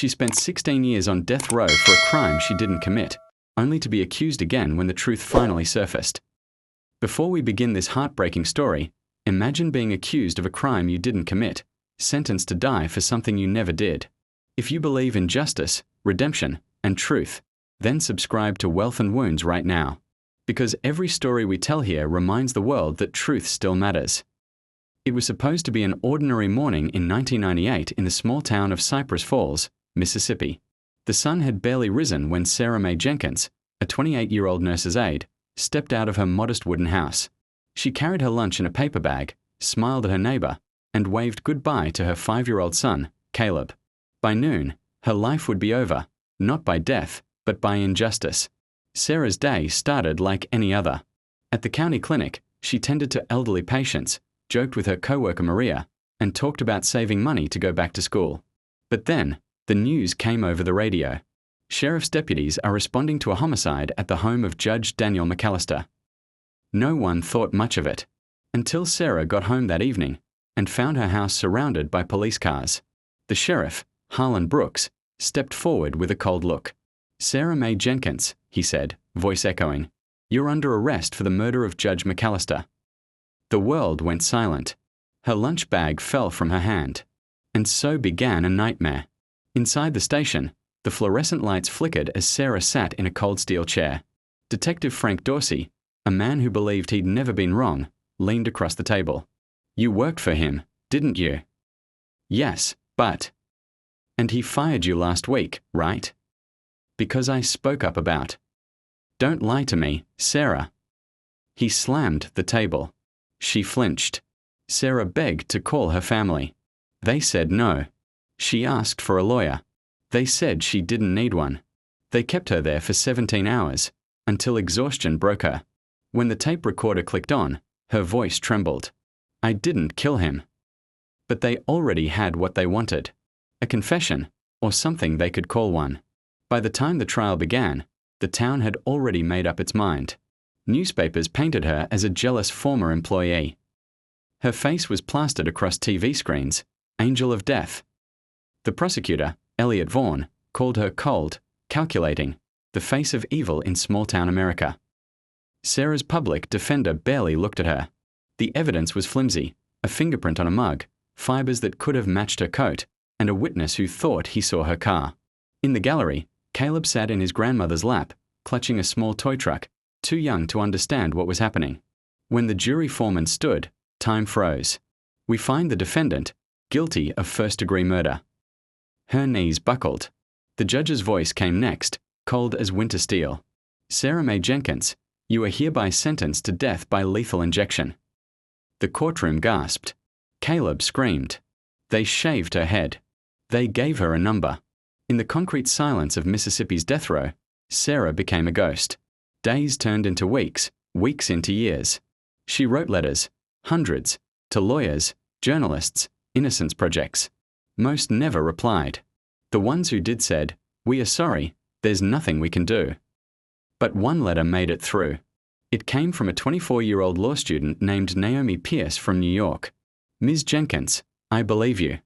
She spent 16 years on death row for a crime she didn't commit, only to be accused again when the truth finally surfaced. Before we begin this heartbreaking story, imagine being accused of a crime you didn't commit, sentenced to die for something you never did. If you believe in justice, redemption, and truth, then subscribe to Wealth and Wounds right now. Because every story we tell here reminds the world that truth still matters. It was supposed to be an ordinary morning in 1998 in the small town of Cypress Falls, Mississippi. The sun had barely risen when Sarah Mae Jenkins, a 28-year-old nurse's aide, stepped out of her modest wooden house. She carried her lunch in a paper bag, smiled at her neighbor, and waved goodbye to her 5-year-old son, Caleb. By noon, her life would be over, not by death, but by injustice. Sarah's day started like any other. At the county clinic, she tended to elderly patients, joked with her coworker Maria, and talked about saving money to go back to school. But then, the news came over the radio. Sheriff's deputies are responding to a homicide at the home of Judge Daniel McAllister. No one thought much of it, until Sarah got home that evening and found her house surrounded by police cars. The sheriff, Harlan Brooks, stepped forward with a cold look. "Sarah Mae Jenkins," he said, voice echoing, "you're under arrest for the murder of Judge McAllister." The world went silent. Her lunch bag fell from her hand. And so began a nightmare. Inside the station, the fluorescent lights flickered as Sarah sat in a cold steel chair. Detective Frank Dorsey, a man who believed he'd never been wrong, leaned across the table. "You worked for him, didn't you?" "Yes, but..." "And he fired you last week, right?" "Because I spoke up about..." "Don't lie to me, Sarah." He slammed the table. She flinched. Sarah begged to call her family. They said no. She asked for a lawyer. They said she didn't need one. They kept her there for 17 hours, until exhaustion broke her. When the tape recorder clicked on, her voice trembled. "I didn't kill him." But they already had what they wanted. A confession, or something they could call one. By the time the trial began, the town had already made up its mind. Newspapers painted her as a jealous former employee. Her face was plastered across TV screens, Angel of Death. The prosecutor, Elliot Vaughn, called her cold, calculating, the face of evil in small-town America. Sarah's public defender barely looked at her. The evidence was flimsy, a fingerprint on a mug, fibers that could have matched her coat, and a witness who thought he saw her car. In the gallery, Caleb sat in his grandmother's lap, clutching a small toy truck, too young to understand what was happening. When the jury foreman stood, time froze. "We find the defendant guilty of first-degree murder." Her knees buckled. The judge's voice came next, cold as winter steel. "Sarah Mae Jenkins, you are hereby sentenced to death by lethal injection." The courtroom gasped. Caleb screamed. They shaved her head. They gave her a number. In the concrete silence of Mississippi's death row, Sarah became a ghost. Days turned into weeks, weeks into years. She wrote letters, hundreds, to lawyers, journalists, innocence projects. Most never replied. The ones who did said, "We are sorry, there's nothing we can do." But one letter made it through. It came from a 24-year-old law student named Naomi Pierce from New York. "Ms. Jenkins, I believe you.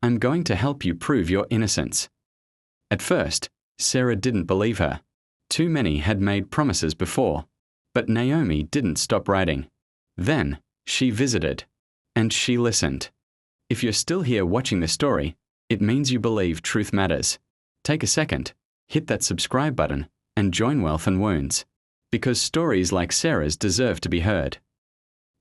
I'm going to help you prove your innocence." At first, Sarah didn't believe her. Too many had made promises before. But Naomi didn't stop writing. Then, she visited. And she listened. If you're still here watching this story, it means you believe truth matters. Take a second, hit that subscribe button, and join Wealth and Wounds. Because stories like Sarah's deserve to be heard.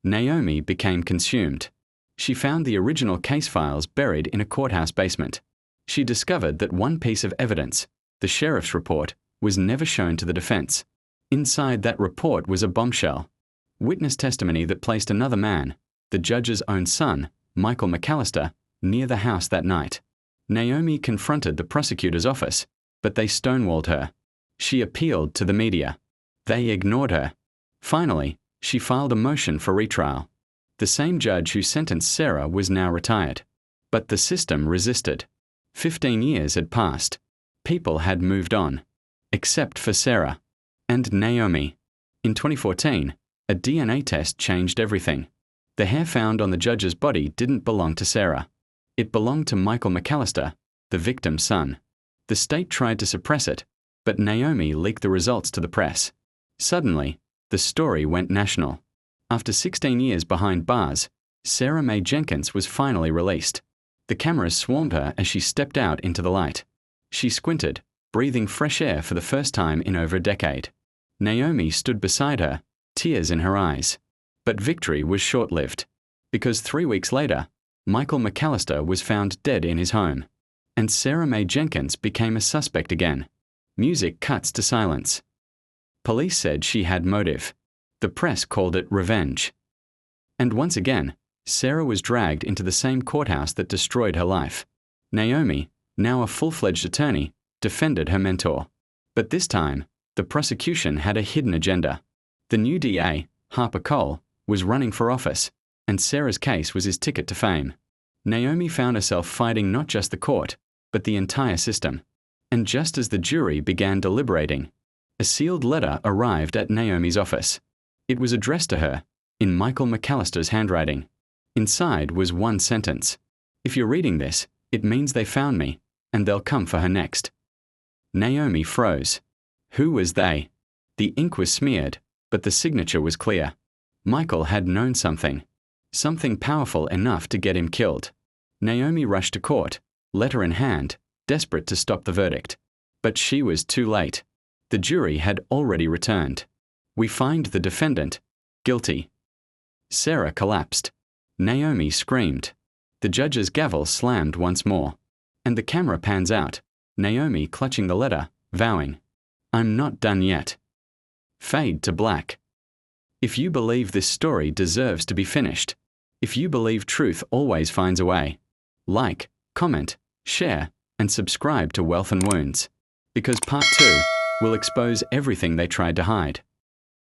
Naomi became consumed. She found the original case files buried in a courthouse basement. She discovered that one piece of evidence, the sheriff's report, was never shown to the defense. Inside that report was a bombshell. Witness testimony that placed another man, the judge's own son, Michael McAllister, near the house that night. Naomi confronted the prosecutor's office, but they stonewalled her. She appealed to the media. They ignored her. Finally, she filed a motion for retrial. The same judge who sentenced Sarah was now retired. But the system resisted. 15 years had passed. People had moved on. Except for Sarah. And Naomi. In 2014, a DNA test changed everything. The hair found on the judge's body didn't belong to Sarah. It belonged to Michael McAllister, the victim's son. The state tried to suppress it, but Naomi leaked the results to the press. Suddenly, the story went national. After 16 years behind bars, Sarah Mae Jenkins was finally released. The cameras swarmed her as she stepped out into the light. She squinted, breathing fresh air for the first time in over a decade. Naomi stood beside her, tears in her eyes. But victory was short-lived, because 3 weeks later, Michael McAllister was found dead in his home, and Sarah Mae Jenkins became a suspect again. Music cuts to silence. Police said she had motive. The press called it revenge. And once again, Sarah was dragged into the same courthouse that destroyed her life. Naomi, now a full-fledged attorney, defended her mentor. But this time, the prosecution had a hidden agenda. The new DA, Harper Cole, was running for office, and Sarah's case was his ticket to fame. Naomi found herself fighting not just the court, but the entire system. And just as the jury began deliberating, a sealed letter arrived at Naomi's office. It was addressed to her, in Michael McAllister's handwriting. Inside was one sentence: "If you're reading this, it means they found me, and they'll come for her next." Naomi froze. Who was they? The ink was smeared, but the signature was clear. Michael had known something powerful enough to get him killed. Naomi rushed to court, letter in hand, desperate to stop the verdict. But she was too late. The jury had already returned. "We find the defendant guilty." Sarah collapsed. Naomi screamed. The judge's gavel slammed once more, and the camera pans out, Naomi clutching the letter, vowing, "I'm not done yet." Fade to black. If you believe this story deserves to be finished, if you believe truth always finds a way, like, comment, share, and subscribe to Wealth and Wounds, because Part 2 will expose everything they tried to hide.